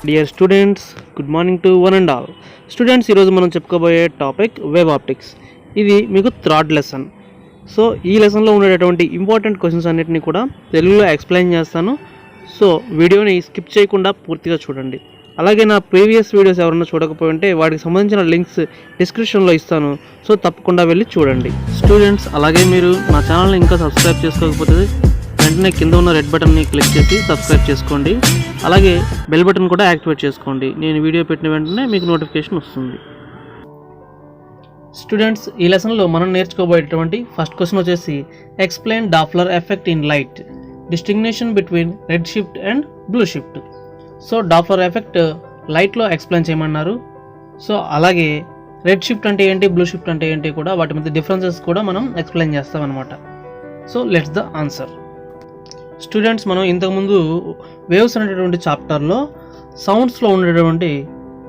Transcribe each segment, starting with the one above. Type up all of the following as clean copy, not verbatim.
Dear students, good morning to one and all. Students, ఈరోజు మనం చెప్పుకోబోయే టాపిక్ వేవ్ ఆప్టిక్స్. ఇది మీకు థర్డ్ లెసన్. సో ఈ లెసన్లో ఉండేటటువంటి ఇంపార్టెంట్ క్వశ్చన్స్ అన్నిటిని కూడా తెలుగులో ఎక్స్ప్లెయిన్ చేస్తాను. సో వీడియోని స్కిప్ చేయకుండా పూర్తిగా చూడండి. అలాగే నా ప్రీవియస్ వీడియోస్ ఎవరైనా చూడకపోయి ఉంటే వాటికి సంబంధించిన లింక్స్ డిస్క్రిప్షన్లో ఇస్తాను. సో తప్పకుండా వెళ్ళి చూడండి. స్టూడెంట్స్, అలాగే మీరు నా ఛానల్ని ఇంకా సబ్స్క్రైబ్ చేసుకోకపోతే వెంటనే కింద ఉన్న రెడ్ బటన్ని క్లిక్ చేసి సబ్స్క్రైబ్ చేసుకోండి. అలాగే బెల్ బటన్ కూడా యాక్టివేట్ చేసుకోండి. నేను వీడియో పెట్టిన వెంటనే మీకు నోటిఫికేషన్ వస్తుంది. స్టూడెంట్స్, ఈ లెసన్లో మనం నేర్చుకోబోయేటువంటి ఫస్ట్ క్వశ్చన్ వచ్చేసి explain Doppler effect in light, distinction between red shift and blue shift. So Doppler effect లైట్లో ఎక్స్ప్లెయిన్ చేయమన్నారు. సో అలాగే రెడ్ షిఫ్ట్ అంటే ఏంటి, బ్లూ షిఫ్ట్ అంటే ఏంటి కూడా, వాటి మధ్య డిఫరెన్సెస్ కూడా మనం ఎక్స్ప్లెయిన్ చేస్తాం అనమాట. So let's the answer. Students, మనం ఇంతకుముందు వేవ్స్ అనేటటువంటి చాప్టర్లో సౌండ్స్లో ఉండేటువంటి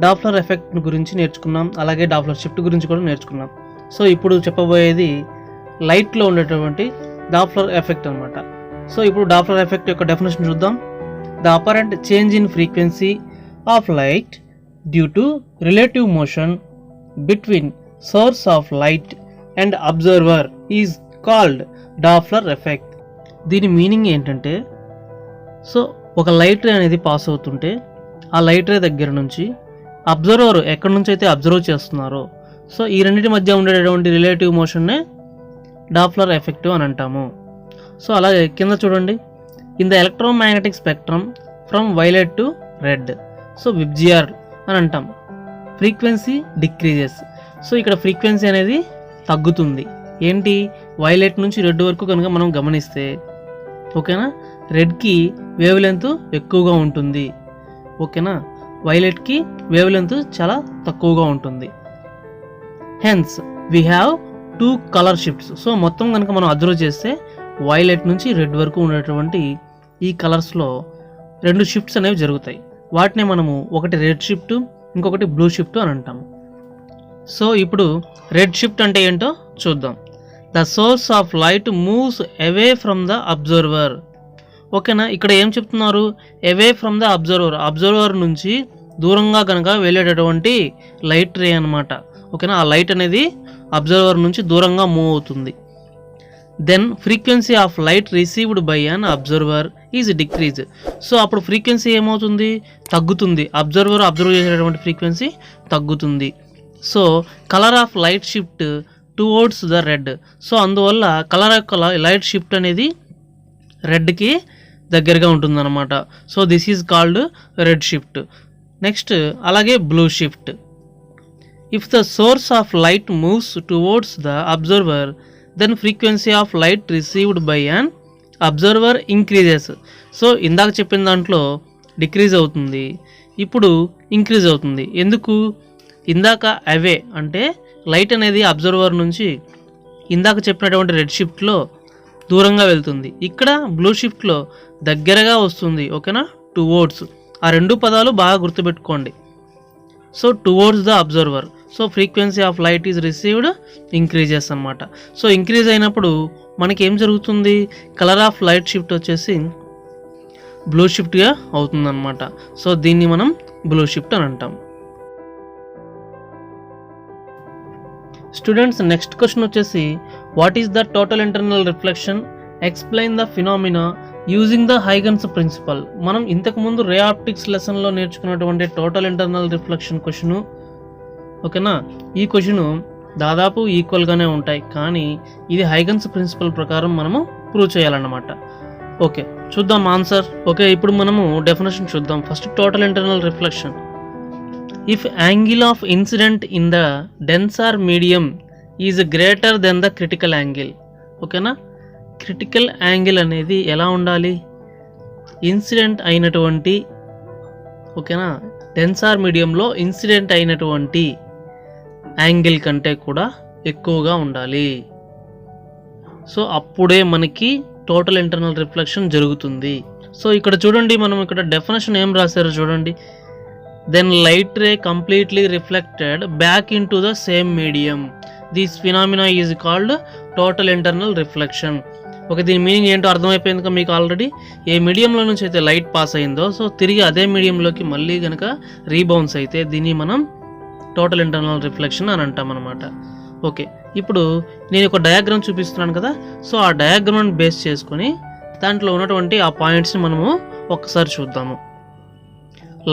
డాప్లర్ ఎఫెక్ట్ గురించి నేర్చుకున్నాం. అలాగే డాప్లర్ షిఫ్ట్ గురించి కూడా నేర్చుకున్నాం. సో ఇప్పుడు చెప్పబోయేది లైట్లో ఉండేటువంటి డాప్లర్ ఎఫెక్ట్ అనమాట. సో ఇప్పుడు డాప్లర్ ఎఫెక్ట్ యొక్క డెఫినేషన్ చూద్దాం. The apparent change in frequency of light due to relative motion between source of light and observer is called Doppler effect. దీని మీనింగ్ ఏంటంటే, సో ఒక లైట్ రే అనేది pass అవుతుంటే ఆ లైట్ రే దగ్గర నుంచి అబ్జర్వర్ ఎక్కడి నుంచి అయితే అబ్జర్వ్ చేస్తున్నారో, సో ఈ రెండింటి మధ్య ఉండేటటువంటి రిలేటివ్ మోషన్నే డాప్లర్ ఎఫెక్ట్ అని అంటాము. సో అలాగే కింద చూడండి, in the electromagnetic spectrum from violet to red, so VIBGYOR అని అంటాం. Frequency decreases. సో ఇక్కడ ఫ్రీక్వెన్సీ అనేది తగ్గుతుంది. ఏంటి, వైలెట్ నుంచి రెడ్ వరకు కనుక మనం గమనిస్తే, ఓకేనా, రెడ్కి వేవ్ లెంత్ ఎక్కువగా ఉంటుంది. ఓకేనా, వైలెట్కి వేవ్ లెంత్ చాలా తక్కువగా ఉంటుంది. Hence we have 2 colour shifts. So మొత్తం కనుక మనం అబ్జర్వ్ చేస్తే వైలెట్ నుంచి రెడ్ వరకు ఉండేటువంటి ఈ కలర్స్లో 2 షిఫ్ట్స్ అనేవి జరుగుతాయి. వాటిని మనము ఒకటి రెడ్ షిఫ్ట్, ఇంకొకటి బ్లూ షిఫ్ట్ అని అంటాము. సో ఇప్పుడు రెడ్ షిఫ్ట్ అంటే ఏంటో చూద్దాం. The source of light moves away from the observer. ఓకేనా, ఇక్కడ ఏం చెప్తున్నారు, away from the observer, observer నుంచి దూరంగా కనుక వెళ్ళేటటువంటి లైట్ రే అనమాట. ఓకేనా, ఆ లైట్ అనేది అబ్జర్వర్ నుంచి దూరంగా మూవ్ అవుతుంది. Then frequency of light received by an observer is decrease. So అప్పుడు ఫ్రీక్వెన్సీ ఏమవుతుంది, తగ్గుతుంది. అబ్జర్వర్ అబ్జర్వ్ చేసేటటువంటి ఫ్రీక్వెన్సీ తగ్గుతుంది. So colour of light shift towards the red. So అందువల్ల కలర్ యొక్క లైట్ షిఫ్ట్ అనేది రెడ్కి దగ్గరగా ఉంటుందన్నమాట. So this is called red shift. Next అలాగే blue shift. If the source of light moves towards the observer then frequency of light received by an observer increases. So ఇందాక చెప్పిన దాంట్లో decrease అవుతుంది, ఇప్పుడు ఇంక్రీజ్ అవుతుంది. ఎందుకు, ఇందాక అవే అంటే లైట్ అనేది అబ్జర్వర్ నుంచి ఇందాక చెప్పినటువంటి రెడ్ షిఫ్ట్లో దూరంగా వెళ్తుంది. ఇక్కడ బ్లూ షిఫ్ట్లో దగ్గరగా వస్తుంది. ఓకేనా, టువర్డ్స్. ఆ 2 పదాలు బాగా గుర్తుపెట్టుకోండి. So towards the observer. So frequency of light is received increases అనమాట. సో ఇంక్రీజ్ అయినప్పుడు మనకి ఏం జరుగుతుంది, కలర్ ఆఫ్ లైట్ షిఫ్ట్ వచ్చేసి బ్లూ షిఫ్ట్గా అవుతుందన్నమాట. సో దీన్ని మనం బ్లూ షిఫ్ట్ అని అంటాం. స్టూడెంట్స్, నెక్స్ట్ క్వశ్చన్ వచ్చేసి what is the total internal reflection, explain the phenomena using the Huygens principle. మనం ఇంతకుముందు రే ఆప్టిక్స్ లెసన్లో నేర్చుకున్నటువంటి టోటల్ ఇంటర్నల్ రిఫ్లెక్షన్ క్వశ్చను. ఓకేనా, ఈ క్వశ్చను దాదాపు ఈక్వల్గానే ఉంటాయి, కానీ ఇది హైగన్స్ ప్రిన్సిపల్ ప్రకారం మనము ప్రూవ్ చేయాలన్నమాట. ఓకే, చూద్దాం ఆన్సర్. ఓకే, ఇప్పుడు మనము డెఫినేషన్ చూద్దాం. First total internal reflection. If angle of incident in the denser medium is greater than the critical angle. ఓకేనా, క్రిటికల్ యాంగిల్ అనేది ఎలా ఉండాలి, ఇన్సిడెంట్ అయినటువంటి, ఓకేనా, డెన్సార్ మీడియంలో ఇన్సిడెంట్ అయినటువంటి యాంగిల్ కంటే కూడా ఎక్కువగా ఉండాలి. సో అప్పుడే మనకి టోటల్ ఇంటర్నల్ రిఫ్లెక్షన్ జరుగుతుంది. సో ఇక్కడ చూడండి, మనం ఇక్కడ డెఫినేషన్ ఏం రాశారో చూడండి. then light ray completely reflected back into the same medium. This phenomena is called total internal reflection. Okay, దీని మీనింగ్ ఏంటో అర్థమైపోయింది కదా మీకు ఆల్రెడీ. ఏ మీడియంలో నుంచి అయితే లైట్ పాస్ అయిందో సో తిరిగి అదే మీడియంలోకి మళ్ళీ కనుక రీబౌన్స్ అయితే దీన్ని మనం టోటల్ ఇంటర్నల్ రిఫ్లెక్షన్ అని అంటాం అనమాట. ఓకే, ఇప్పుడు నేను ఒక డయాగ్రామ్ చూపిస్తున్నాను కదా, సో ఆ డయాగ్రామ్ని బేస్ చేసుకొని దాంట్లో ఉన్నటువంటి ఆ పాయింట్స్ని మనము ఒక్కసారి చూద్దాము.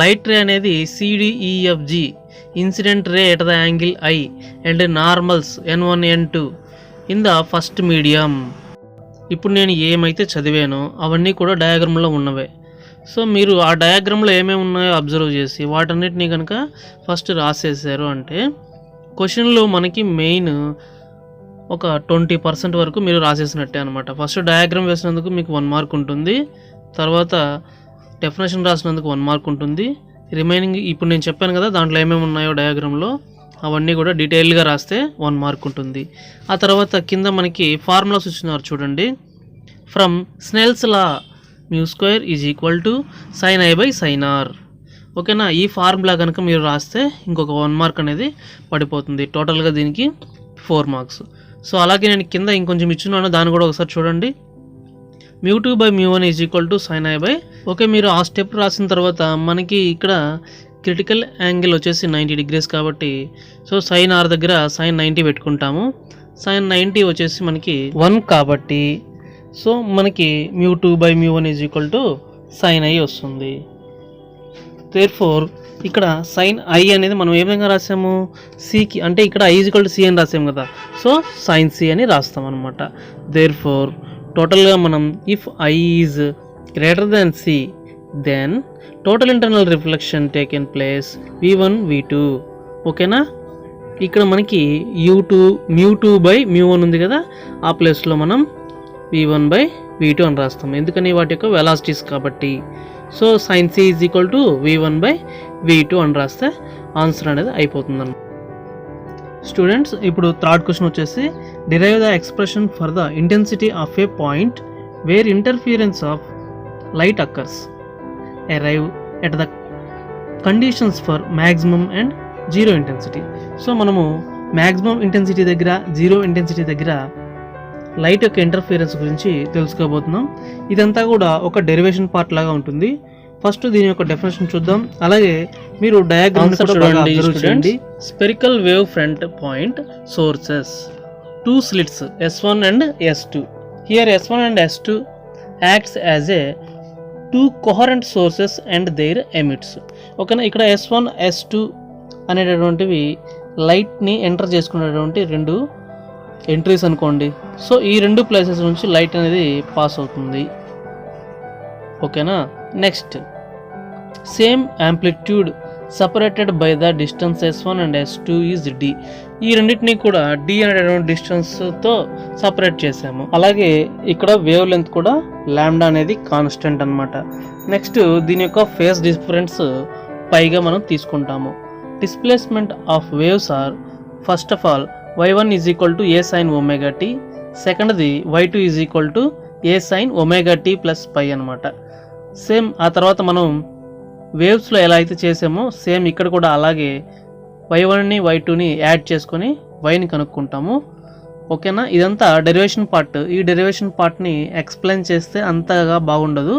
లైట్ రే అనేది CDEFG, incident ray at the angle I and normals N1 N2 in the first medium. ఇప్పుడు నేను ఏమైతే చదివానో అవన్నీ కూడా డయాగ్రామ్లో ఉన్నవే. సో మీరు ఆ డయాగ్రామ్లో ఏమేమి ఉన్నాయో అబ్జర్వ్ చేసి వాటన్నిటిని కనుక ఫస్ట్ రాసేసారు అంటే క్వశ్చన్లో మనకి మెయిన్ ఒక 20% వరకు మీరు రాసేసినట్టే అనమాట. ఫస్ట్ డయాగ్రామ్ వేసినందుకు మీకు 1 మార్క్ ఉంటుంది, తర్వాత డెఫినేషన్ రాసినందుకు 1 మార్క్ ఉంటుంది, రిమైనింగ్ ఇప్పుడు నేను చెప్పాను కదా దాంట్లో ఏమేమి ఉన్నాయో డయాగ్రామ్లో అవన్నీ కూడా డీటెయిల్గా రాస్తే 1 మార్క్ ఉంటుంది. ఆ తర్వాత కింద మనకి ఫార్ములాస్ ఇచ్చినారు చూడండి. From Snell's law μ² = sin I/sin r. ఓకేనా, ఈ ఫార్ములా కనుక మీరు రాస్తే ఇంకొక 1 మార్క్ అనేది పడిపోతుంది. టోటల్గా దీనికి 4 మార్క్స్. సో అలాగే నేను కింద ఇంకొంచెం ఇచ్చున్నాను, దాన్ని కూడా ఒకసారి చూడండి. μ2/μ1 = sin I/. ఓకే, మీరు ఆ స్టెప్ రాసిన తర్వాత మనకి ఇక్కడ క్రిటికల్ యాంగిల్ వచ్చేసి 90 degrees కాబట్టి సో sin r దగ్గర sin 90 పెట్టుకుంటాము. sin 90 వచ్చేసి మనకి 1 కాబట్టి సో మనకి μ2/μ1 = sin I వస్తుంది. దేర్ఫోర్ ఇక్కడ sin I అనేది మనం ఏ విధంగా రాసాము, సికి, అంటే ఇక్కడ I = C అని రాసాము కదా, సో sin C అని రాస్తాం అనమాట. దేర్ఫోర్ టోటల్గా మనం if I is greater than C then total internal reflection taken place V1 V2. ఓకేనా, ఇక్కడ మనకి μ2/μ1 ఉంది కదా, ఆ ప్లేస్లో మనం V1/V2 అని రాస్తాం, ఎందుకని వాటి యొక్క వెలాసిటీస్ కాబట్టి. సో sin C = V1/V2 అని రాస్తే ఆన్సర్ అనేది అయిపోతుందన్నమాట. స్టూడెంట్స్, ఇప్పుడు థర్డ్ క్వశ్చన్ వచ్చేసి derive the expression for the intensity of A point where interference of light occurs. Arrive at the conditions for maximum and zero intensity. So మనము maximum intensity దగ్గర, zero intensity దగ్గర light యొక్క interference గురించి తెలుసుకోబోతున్నాం. ఇదంతా కూడా ఒక డెరివేషన్ పార్ట్ లాగా ఉంటుంది. ఫస్ట్ దీని యొక్క డెఫినేషన్ చూద్దాం, అలాగే మీరు డయాగ్రామ్ చూడండి. Spherical wave front point sources 2 slits S1 and S2. Here S1 and S2 acts as a 2 coherent sources and their emits. ఓకేనా, ఇక్కడ S1 S2 అనేటటువంటివి లైట్ని ఎంటర్ చేసుకునేటువంటి 2 ఎంట్రీస్ అనుకోండి. సో ఈ 2 ప్లేసెస్ నుంచి లైట్ అనేది పాస్ అవుతుంది. ఓకేనా, next same amplitude separated by the distance S1 and S2 is D. ఈ రెండింటినీ కూడా D అనేటువంటి డిస్టెన్స్తో సపరేట్ చేసాము. అలాగే ఇక్కడ వేవ్ లెంత్ కూడా లాంబ్డా అనేది కాన్స్టెంట్ అనమాట. నెక్స్ట్ దీని యొక్క ఫేస్ డిఫరెన్స్ పైగా మనం తీసుకుంటాము. Displacement of waves are first of all y1 = a sin ωt, సెకండ్ది y2 = a sin ωt + π అనమాట. సేమ్ ఆ తర్వాత మనం వేవ్స్లో ఎలా అయితే చేసామో సేమ్ ఇక్కడ కూడా అలాగే y1ని y2ని యాడ్ చేసుకొని yని కనుక్కుంటాము. ఓకేనా, ఇదంతా డెరివేషన్ పార్ట్. ఈ డెరివేషన్ పార్ట్ని ఎక్స్ప్లెయిన్ చేస్తే అంతగా బాగుండదు,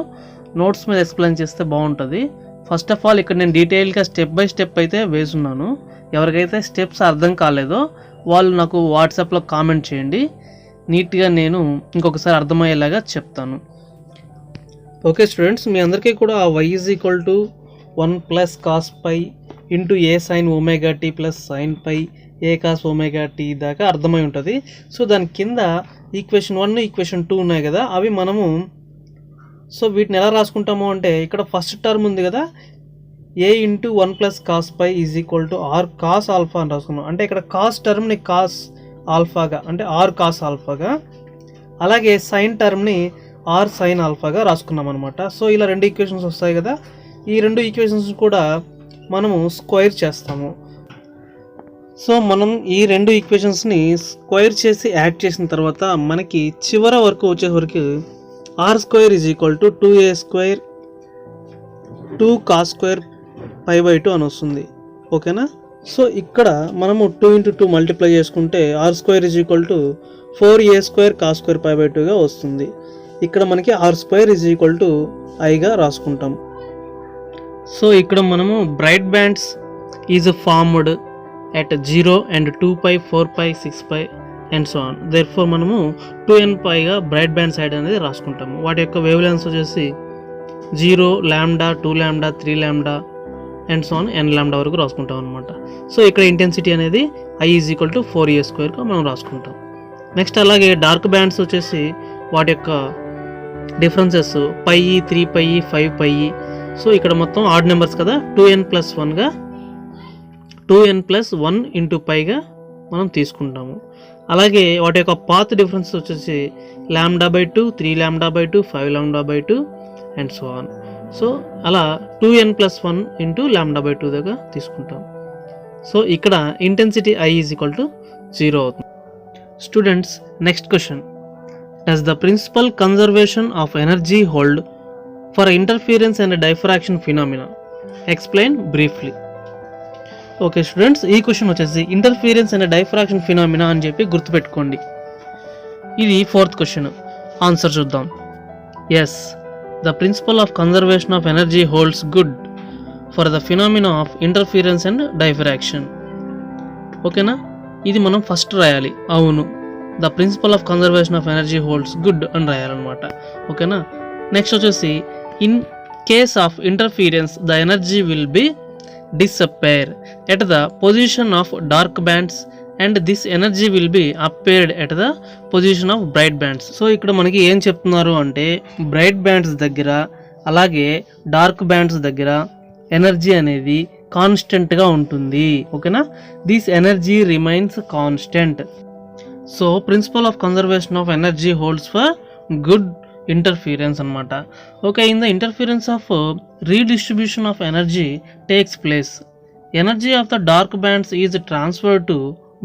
నోట్స్ మీద ఎక్స్ప్లెయిన్ చేస్తే బాగుంటుంది. ఫస్ట్ ఆఫ్ ఆల్ ఇక్కడ నేను డీటెయిల్గా స్టెప్ బై స్టెప్ అయితే వేసున్నాను. ఎవరికైతే స్టెప్స్ అర్థం కాలేదో వాళ్ళు నాకు వాట్సాప్లో కామెంట్ చేయండి, నీట్గా నేను ఇంకొకసారి అర్థమయ్యేలాగా చెప్తాను. ఓకే స్టూడెంట్స్, మీ అందరికీ కూడా y = 1 + cos π * a sin ωt + sin π a cos ωt దాకా అర్థమై ఉంటుంది. సో దాని కింద ఈక్వేషన్ 1 ఈక్వేషన్ 2 ఉన్నాయి కదా, అవి మనము సో వీటిని ఎలా రాసుకుంటాము అంటే ఇక్కడ ఫస్ట్ టర్మ్ ఉంది కదా, a × 1 + cos π = r cos alpha అని రాసుకున్నాం. అంటే ఇక్కడ కాస్ టర్మ్ని కాస్ ఆల్ఫాగా, అంటే r cos ఆల్ఫాగా, అలాగే సైన్ టర్మ్ని r sin ఆల్ఫాగా రాసుకున్నాం అనమాట. సో ఇలా 2 ఈక్వేషన్స్ వస్తాయి కదా, ఈ 2 ఈక్వేషన్స్ కూడా మనము స్క్వేర్ చేస్తాము. సో మనం ఈ 2 ఈక్వేషన్స్ని స్క్వేర్ చేసి యాడ్ చేసిన తర్వాత మనకి చివర వరకు వచ్చేసరికి r² = 2a² 2 cos² π/2 అని వస్తుంది. ఓకేనా. సో ఇక్కడ మనము 2 × 2 మల్టిప్లై చేసుకుంటే r² = 4a² cos² π/2గా వస్తుంది. ఇక్కడ మనకి r² iగా రాసుకుంటాం. సో ఇక్కడ మనము bright bands is formed at 0 and 2π, 4π, 6π and so on. Therefore మనము 2nπగా బ్రైట్ బ్యాండ్ సైడ్ అనేది రాసుకుంటాము. వాటి యొక్క వేవ్ లెంగ్త్స్ వచ్చేసి 0, λ, 2λ, 3λ అండ్ సో ఆన్ n λ వరకు రాసుకుంటాం అనమాట. సో ఇక్కడ ఇంటెన్సిటీ అనేది I = 4a²గా మనం రాసుకుంటాం. నెక్స్ట్ అలాగే డార్క్ బ్యాండ్స్ వచ్చేసి వాటి యొక్క differences πe, 3πe, 5πe. So ఇక్కడ మొత్తం ఆడ్ నెంబర్స్ కదా, 2n+1గా 2n+1 × πగా మనం తీసుకుంటాము. అలాగే వాటి యొక్క పాత్ డిఫరెన్స్ వచ్చేసి λ/2, 3λ/2, 5λ/2 అండ్ సో ఆన్. సో అలా 2n+1 × λ/2 దాకా తీసుకుంటాం. సో ఇక్కడ ఇంటెన్సిటీ I = 0 అవుతుంది. Students, next question. Does the principle conservation of energy hold for interference and diffraction phenomena? Explain briefly. Okay students, ఈ క్వశ్చన్ వచ్చేసి ఇంటర్ఫియరెన్స్ అండ్ డైఫ్రాక్షన్ ఫినామినా అని చెప్పి గుర్తుపెట్టుకోండి. ఇది 4th క్వశ్చన్. ఆన్సర్ చూద్దాం. Yes, the principle of conservation of energy holds good for the phenomena of interference and diffraction. ఓకేనా, ఇది మనం ఫస్ట్ రాయాలి. అవును, the principle of conservation of energy holds good అని రాయాలన్నమాట. ఓకేనా. నెక్స్ట్ వచ్చేసి in case of interference the energy will be disappear at the position of dark bands and this energy will be appeared at the position of bright bands. So ఇక్కడ మనకి ఏం చెప్తున్నారు అంటే bright bands దగ్గర అలాగే dark bands దగ్గర energy అనేది కాన్స్టెంట్గా ఉంటుంది. ఓకేనా, this energy remains constant. So principle of conservation of energy holds for good interference అనమాట. Okay, in the interference of redistribution of energy takes place. Energy of the dark bands is transfer to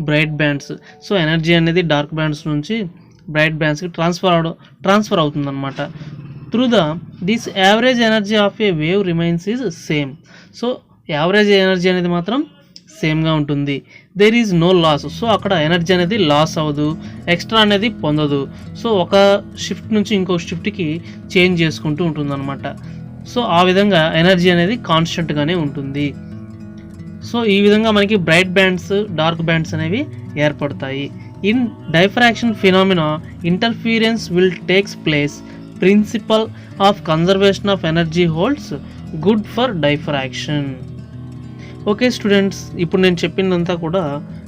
bright bands. So energy అనేది dark bands నుంచి bright బ్యాండ్స్కి transfer అవుతుందన్నమాట. Through this average energy of a wave remains is same. So average energy అనేది మాత్రం సేమ్గా ఉంటుంది. There is no loss. So అక్కడ energy అనేది లాస్ అవ్వదు, ఎక్స్ట్రా అనేది పొందదు. సో ఒక షిఫ్ట్ నుంచి ఇంకొక షిఫ్ట్కి చేంజ్ చేసుకుంటూ ఉంటుందన్నమాట. సో ఆ విధంగా ఎనర్జీ అనేది కాన్స్టెంట్గానే ఉంటుంది. సో ఈ విధంగా మనకి బ్రైట్ బ్యాండ్స్, డార్క్ బ్యాండ్స్ అనేవి ఏర్పడతాయి. In diffraction phenomena interference will takes place. Principle of conservation of energy holds good for diffraction. Okay students, ఇప్పుడు నేను చెప్పిందంతా కూడా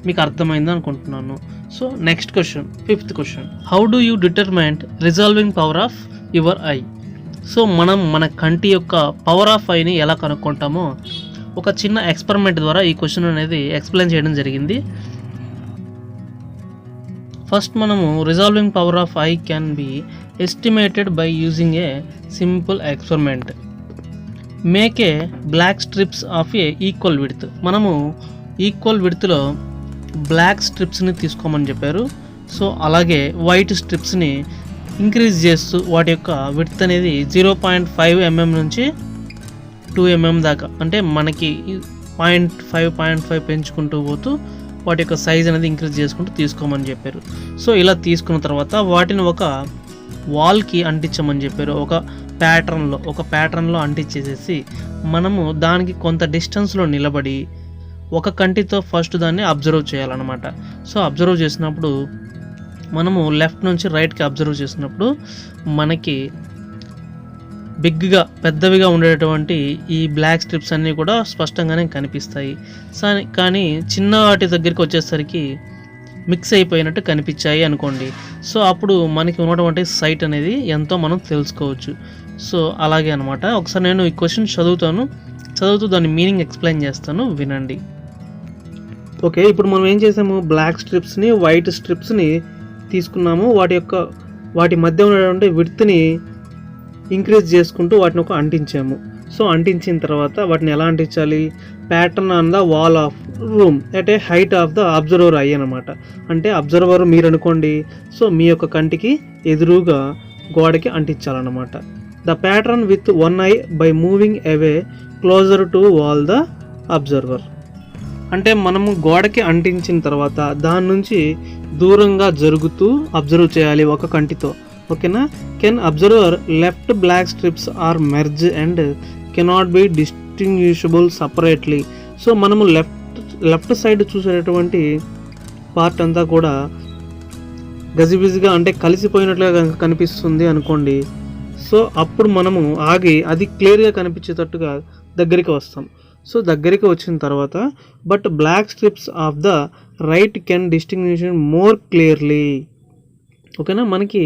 మీకు అర్థమైంది అనుకుంటున్నాను. So next question, 5th question. How do you determine resolving power of your eye? So మనం మన కంటి యొక్క పవర్ ఆఫ్ ఐని ఎలా కనుక్కుంటామో ఒక చిన్న ఎక్స్పెరిమెంట్ ద్వారా ఈ క్వశ్చన్ అనేది ఎక్స్ప్లెయిన్ చేయడం జరిగింది. ఫస్ట్ మనము resolving power of eye can be estimated by using a simple experiment. Make a black strips of a equal width. మనము ఈక్వల్ విడ్త్లో బ్లాక్ స్ట్రిప్స్ని తీసుకోమని చెప్పారు. సో అలాగే వైట్ స్ట్రిప్స్ని ఇంక్రీజ్ చేస్తూ వాటి యొక్క విడ్త్ అనేది 0.5 mm నుంచి 2 mm దాకా, అంటే మనకి 0.5 పెంచుకుంటూ పోతూ వాటి యొక్క సైజ్ అనేది ఇంక్రీజ్ చేసుకుంటూ తీసుకోమని చెప్పారు. సో ఇలా తీసుకున్న తర్వాత వాటిని ఒక వాల్కి అంటించమని చెప్పారు. ఒక ప్యాటర్న్లో అంటించేసేసి మనము దానికి కొంత డిస్టెన్స్లో నిలబడి ఒక కంటితో ఫస్ట్ దాన్ని అబ్జర్వ్ చేయాలన్నమాట. సో అబ్జర్వ్ చేసినప్పుడు మనము లెఫ్ట్ నుంచి రైట్కి అబ్జర్వ్ చేసినప్పుడు మనకి పెద్దవిగా ఉండేటువంటి ఈ బ్లాక్ స్ట్రిప్స్ అన్నీ కూడా స్పష్టంగానే కనిపిస్తాయి. కానీ చిన్న వాటి దగ్గరికి వచ్చేసరికి మిక్స్ అయిపోయినట్టు కనిపించాయి అనుకోండి. సో అప్పుడు మనకి ఉన్నటువంటి సైట్ అనేది ఎంతో మనం తెలుసుకోవచ్చు. సో అలాగే అనమాట. ఒకసారి నేను ఈ క్వశ్చన్ చదువుతూ దాని మీనింగ్ ఎక్స్ప్లెయిన్ చేస్తాను, వినండి. ఓకే, ఇప్పుడు మనం ఏం చేసాము, బ్లాక్ స్ట్రిప్స్ని వైట్ స్ట్రిప్స్ని తీసుకున్నాము. వాటి మధ్య ఉన్నటువంటి విడ్త్ని ఇంక్రీజ్ చేసుకుంటూ వాటిని అంటించాము. సో అంటించిన తర్వాత వాటిని ఎలా అంటించాలి, pattern on the wall of room at a height of the observer eye అనమాట. అంటే అబ్జర్వర్ మీరు అనుకోండి, సో మీ యొక్క కంటికి ఎదురుగా గోడకి అంటించాలన్నమాట. The pattern with one eye by moving away closer to wall the observer. అంటే మనము గోడకి అంటించిన తర్వాత దాని నుంచి దూరంగా జరుగుతూ అబ్జర్వ్ చేయాలి ఒక కంటితో. ఓకేనా. Can observer left black strips are merge and cannot be distinguishable separately. So మనము లెఫ్ట్ సైడ్ చూసేటటువంటి పార్ట్ అంతా కూడా గజిబిజిగా అంటే కలిసిపోయినట్లుగా కనిపిస్తుంది అనుకోండి. సో అప్పుడు మనము ఆగి అది క్లియర్గా కనిపించేటట్టుగా దగ్గరికి వస్తాం. సో దగ్గరికి వచ్చిన తర్వాత but black strips of the right can distinguish more clearly. ఓకేనా. మనకి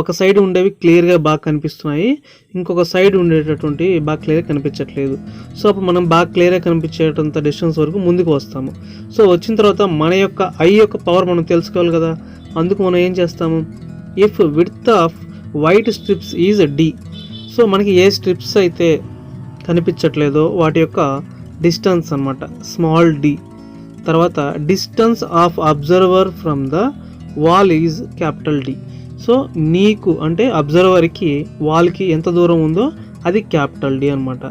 ఒక సైడ్ ఉండేవి క్లియర్గా బాగా కనిపిస్తున్నాయి, ఇంకొక సైడ్ ఉండేటటువంటి బాగా క్లియర్గా కనిపించట్లేదు. సో అప్పుడు మనం బాగా క్లియర్గా కనిపించేటంత డిస్టెన్స్ వరకు ముందుకు వస్తాము. సో వచ్చిన తర్వాత మన యొక్క ఐ యొక్క పవర్ మనం తెలుసుకోవాలి కదా. అందుకు మనం ఏం చేస్తాము, if width of white strips is d. So మనకి ఏ స్ట్రిప్స్ అయితే కనిపించట్లేదో వాటి యొక్క డిస్టెన్స్ అన్నమాట, స్మాల్ డి. తర్వాత distance of observer from the wall is capital D. So నీకు అంటే అబ్జర్వర్కి వాల్కి ఎంత దూరం ఉందో అది క్యాపిటల్ డి అనమాట.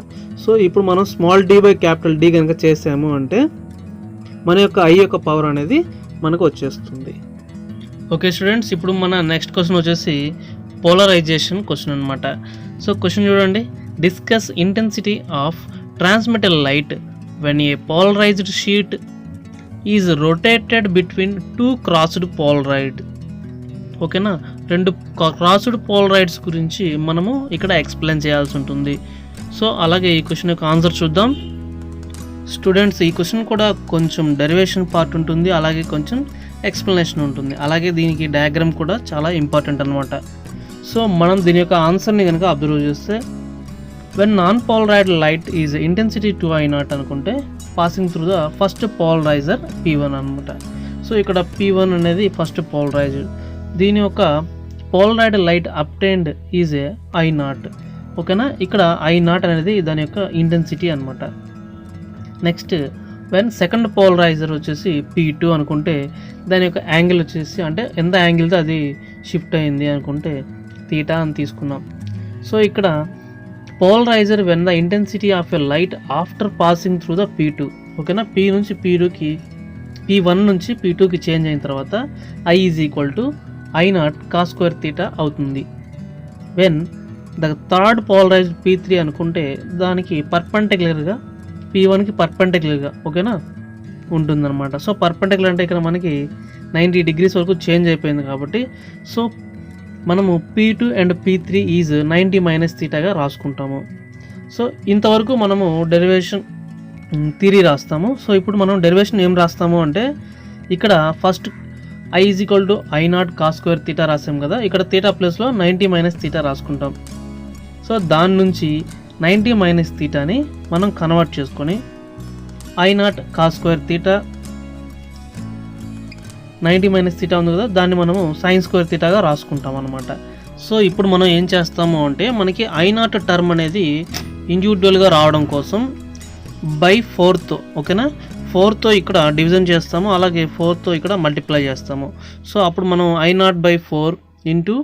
సో ఇప్పుడు మనం small d by capital D కనుక చేసాము అంటే మన యొక్క ఐ యొక్క పవర్ అనేది మనకు వచ్చేస్తుంది. ఓకే స్టూడెంట్స్, ఇప్పుడు మన నెక్స్ట్ క్వశ్చన్ వచ్చేసి పోలరైజేషన్ క్వశ్చన్ అనమాట. సో క్వశ్చన్ చూడండి. Discuss intensity of transmitted light when a polarised sheet is rotated between two crossed polaroid. ఓకేనా. రెండు క్రాస్డ్ పోలరైడ్స్ గురించి మనము ఇక్కడ ఎక్స్ప్లెయిన్ చేయాల్సి ఉంటుంది. సో అలాగే ఈ క్వశ్చన్ యొక్క ఆన్సర్ చూద్దాం. స్టూడెంట్స్, ఈ క్వశ్చన్ కూడా కొంచెం డెరివేషన్ పార్ట్ ఉంటుంది, అలాగే కొంచెం ఎక్స్ప్లెనేషన్ ఉంటుంది, అలాగే దీనికి డయాగ్రామ్ కూడా చాలా ఇంపార్టెంట్ అనమాట. సో మనం దీని యొక్క ఆన్సర్ని కనుక అబ్జర్వ్ చేస్తే when non polarised light is intensity 2I0 అనుకుంటే passing through the first polariser P1 అనమాట. సో ఇక్కడ P1 అనేది ఫస్ట్ పోలరైజర్. దీని యొక్క polarised light obtained is a I0. ఓకేనా. ఇక్కడ I0 అనేది దాని యొక్క ఇంటెన్సిటీ అనమాట. నెక్స్ట్ వెన్ సెకండ్ పోలరైజర్ వచ్చేసి P2 అనుకుంటే దాని యొక్క యాంగిల్ వచ్చేసి అంటే ఎంత యాంగిల్తో అది షిఫ్ట్ అయింది అనుకుంటే తీటా అని తీసుకున్నాం. సో ఇక్కడ polariser when the intensity of a light after passing through the P2. ఓకేనా. P నుంచి P2కి P1 నుంచి P2కి చేంజ్ అయిన తర్వాత I is equal to I0 cos square theta అవుతుంది. When the third polarized P3 అనుకుంటే దానికి పర్పెండిక్యులర్గా P1కి పర్పెండిక్యులర్గా ఓకేనా ఉంటుందన్నమాట. సో పర్పెండిక్యులర్ అంటే ఇక్కడ మనకి 90 degrees వరకు చేంజ్ అయిపోయింది కాబట్టి సో మనము P2 and P3 is 90 minus తీటాగా రాసుకుంటాము. సో ఇంతవరకు మనము డెరివేషన్ థియరీ రాస్తాము. సో ఇప్పుడు మనం డెరివేషన్ ఏం రాస్తాము అంటే ఇక్కడ first I is equal to I0 cos square theta రాసాం కదా, ఇక్కడ తీటా ప్లేస్లో 90 మైనస్ తీటా రాసుకుంటాం. సో దాని నుంచి 90 మైనస్ తీటాని మనం కన్వర్ట్ చేసుకొని I0 cos square theta 90 minus theta ఉంది కదా, దాన్ని మనము సైన్ స్క్వేర్ తీటాగా రాసుకుంటాం అనమాట. సో ఇప్పుడు మనం ఏం చేస్తాము అంటే మనకి I0 టర్మ్ అనేది ఇండివిజువల్గా రావడం కోసం బై 4తో ఓకేనా 4తో ఇక్కడ డివిజన్ చేస్తాము, అలాగే 4తో ఇక్కడ మల్టిప్లై చేస్తాము. సో అప్పుడు మనం I0/4 into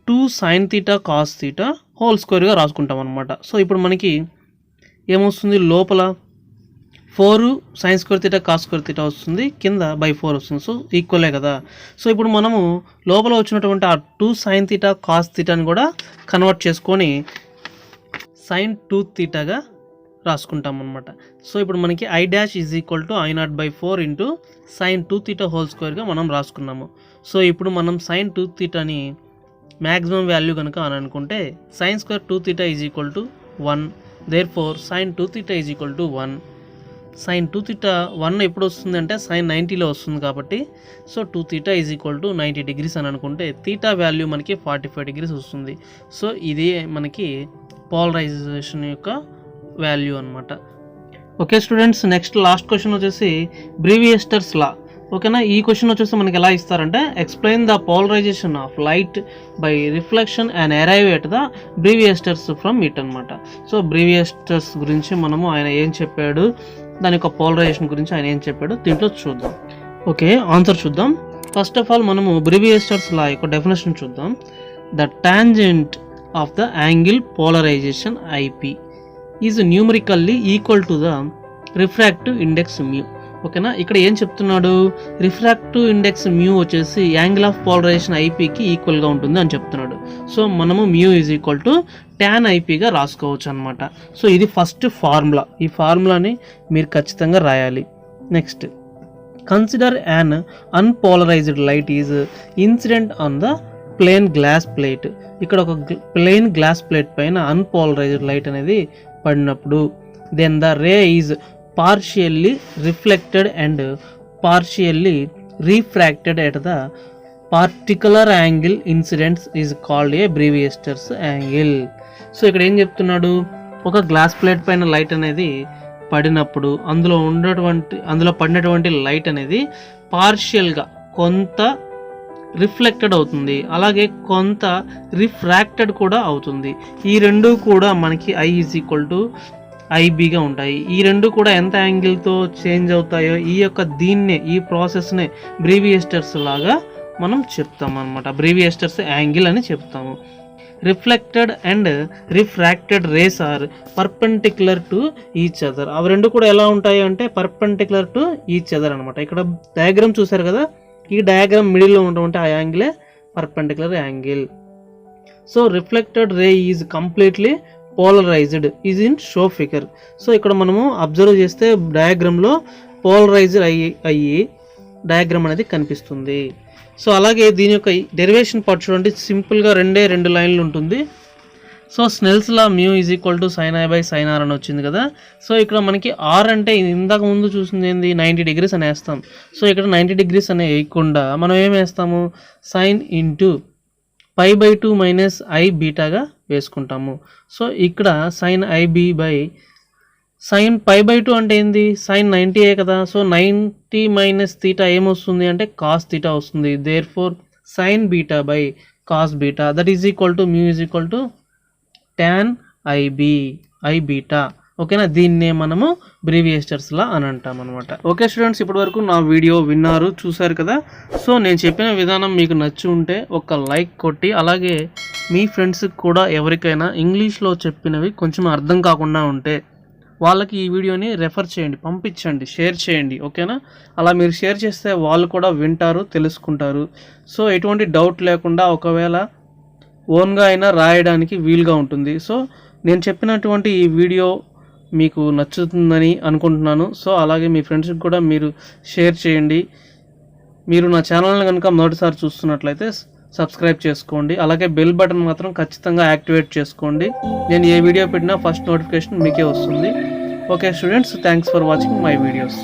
2 sin theta cos theta whole స్క్వేర్గా రాసుకుంటాం అనమాట. సో ఇప్పుడు మనకి ఏమొస్తుంది, లోపల 4 sin square theta cos square theta వస్తుంది, కింద బై 4 వస్తుంది. సో ఈక్వలే కదా. సో ఇప్పుడు మనము లోపల వచ్చినటువంటి ఆ 2 sin తీటా కాస్ తీటాని కూడా కన్వర్ట్ చేసుకొని sin 2 తీటాగా రాసుకుంటాం అనమాట. సో ఇప్పుడు మనకి I' is equal to I0/4 into sin 2 theta whole స్క్వేర్గా మనం రాసుకున్నాము. సో ఇప్పుడు మనం sin 2 తీటాని మ్యాక్సిమం వాల్యూ కనుక అని అనుకుంటే sin square 2 theta is equal to 1. Therefore sin 2 theta is equal to 1. sin 2 theta 1 ఎప్పుడు వస్తుంది అంటే sin 90లో వస్తుంది కాబట్టి so 2 theta is equal to 90 degrees అని అనుకుంటే తీటా వాల్యూ మనకి 45 degrees వస్తుంది. సో ఇది మనకి పోలరైజేషన్ యొక్క వాల్యూ అనమాట. Okay students, next last question వచ్చేసి బ్రీవియస్టర్స్ లా. ఓకేనా. ఈ క్వశ్చన్ వచ్చేసి మనకి ఎలా ఇస్తారంటే explain the polarization of light by reflection and arrive at the Brewster's from it అనమాట. సో బ్రీవియస్టర్స్ గురించి మనము ఆయన ఏం చెప్పాడు, దాని యొక్క పోలరైజేషన్ గురించి ఆయన ఏం చెప్పాడు దీంట్లో చూద్దాం. ఓకే, ఆన్సర్ చూద్దాం. ఫస్ట్ ఆఫ్ ఆల్ మనము బ్రీవియస్టర్స్ లా యొక్క డెఫినేషన్ చూద్దాం. The tangent of the angle polarisation IP. Is numerically equal to the refractive index mu. ఓకేనా, ఇక్కడ ఏం చెప్తున్నాడు, రిఫ్రాక్టివ్ ఇండెక్స్ మ్యూ వచ్చేసి యాంగిల్ ఆఫ్ పోలరైజేషన్ ఐపీకి ఈక్వల్గా ఉంటుంది అని చెప్తున్నాడు. సో మనము mu is equal to tan ఐపీగా రాసుకోవచ్చు అనమాట. సో ఇది ఫస్ట్ ఫార్ములా. ఈ ఫార్ములాని మీరు ఖచ్చితంగా రాయాలి. Next, consider an unpolarized light is incident on the plane glass plate. ఇక్కడ ఒక ప్లెయిన్ గ్లాస్ ప్లేట్ పైన అన్పోలరైజ్డ్ లైట్ అనేది పడినప్పుడు then the ray is partially reflected and partially refracted at the particular angle incidence is called a Brewster's angle. So ఇక్కడ ఏం చెప్తున్నాడు, ఒక glass plate పైన లైట్ అనేది పడినప్పుడు అందులో పడినటువంటి లైట్ అనేది పార్షియల్గా కొంత రిఫ్లెక్టెడ్ అవుతుంది, అలాగే కొంత రిఫ్రాక్టెడ్ కూడా అవుతుంది. ఈ రెండు కూడా మనకి I ఈజ్ ఈక్వల్ టు ఐబీగా ఉంటాయి. ఈ రెండు కూడా ఎంత యాంగిల్తో చేంజ్ అవుతాయో ఈ ప్రాసెస్నే బ్రీవియస్టర్స్ లాగా మనం చెప్తాం అనమాట. బ్రీవియస్టర్స్ యాంగిల్ అని చెప్తాము. Reflected and refracted rays are perpendicular to each other. అవి రెండు కూడా ఎలా ఉంటాయి అంటే పర్పెండిక్యులర్ టు ఈచ్ అదర్ అనమాట. ఇక్కడ డయాగ్రామ్ చూసారు కదా, ఈ డయాగ్రామ్ మిడిల్లో ఉన్నటువంటి ఆ యాంగిలే perpendicular angle. So reflected ray is completely polarized is in show figure. So ఇక్కడ మనము అబ్జర్వ్ చేస్తే డయాగ్రామ్లో పోలరైజ్డ్ అయ్యి డయాగ్రామ్ అనేది కనిపిస్తుంది. సో అలాగే దీని యొక్క డెరివేషన్ పార్ట్ చూడండి, సింపుల్గా రెండు లైన్లు ఉంటుంది. So Snell's law mu is equal to sin I by sin R అని వచ్చింది కదా. సో ఇక్కడ మనకి ఆర్ అంటే ఇందాక ముందు చూసింది ఏంది 90 degrees అని వేస్తాం. సో ఇక్కడ 90 degrees అని వేయకుండా మనం ఏం వేస్తాము, సైన్ ఇంటూ π/2 మైనస్ I బీటాగా వేసుకుంటాము. సో ఇక్కడ sin IB బై sin π/2 అంటే ఏంది, sin 90 కదా. సో 90 మైనస్ తీటా ఏమొస్తుంది అంటే cos తీటా వస్తుంది. Therefore sin beta by cos beta that is equal to mu is equal to tan IB I beta. ఓకేనా, దీన్నే మనము బ్రీవియస్టర్స్ లా అని అంటాం అనమాట. ఓకే స్టూడెంట్స్, ఇప్పటి వరకు నా వీడియో విన్నారు, చూసారు కదా. సో నేను చెప్పిన విధానం మీకు నచ్చి ఉంటే ఒక లైక్ కొట్టి, అలాగే మీ ఫ్రెండ్స్కి కూడా ఎవరికైనా ఇంగ్లీష్లో చెప్పినవి కొంచెం అర్థం కాకుండా ఉంటే వాళ్ళకి ఈ వీడియోని రెఫర్ చేయండి, పంపించండి, షేర్ చేయండి. ఓకేనా, అలా మీరు షేర్ చేస్తే వాళ్ళు కూడా వింటారు, తెలుసుకుంటారు. సో ఎటువంటి డౌట్ లేకుండా ఒకవేళ ఓన్గా అయినా రాయడానికి వీలుగా ఉంటుంది. సో నేను చెప్పినటువంటి ఈ వీడియో మీకు నచ్చుతుందని అనుకుంటున్నాను. సో అలాగే మీ ఫ్రెండ్స్కి కూడా మీరు షేర్ చేయండి. మీరు నా ఛానల్ని కనుక మొదటిసారి చూస్తున్నట్లయితే సబ్స్క్రైబ్ చేసుకోండి, అలాగే బెల్ బటన్ మాత్రం ఖచ్చితంగా యాక్టివేట్ చేసుకోండి. నేను ఏ వీడియో పెట్టినా ఫస్ట్ నోటిఫికేషన్ మీకే వస్తుంది. Okay students, thanks for watching my videos.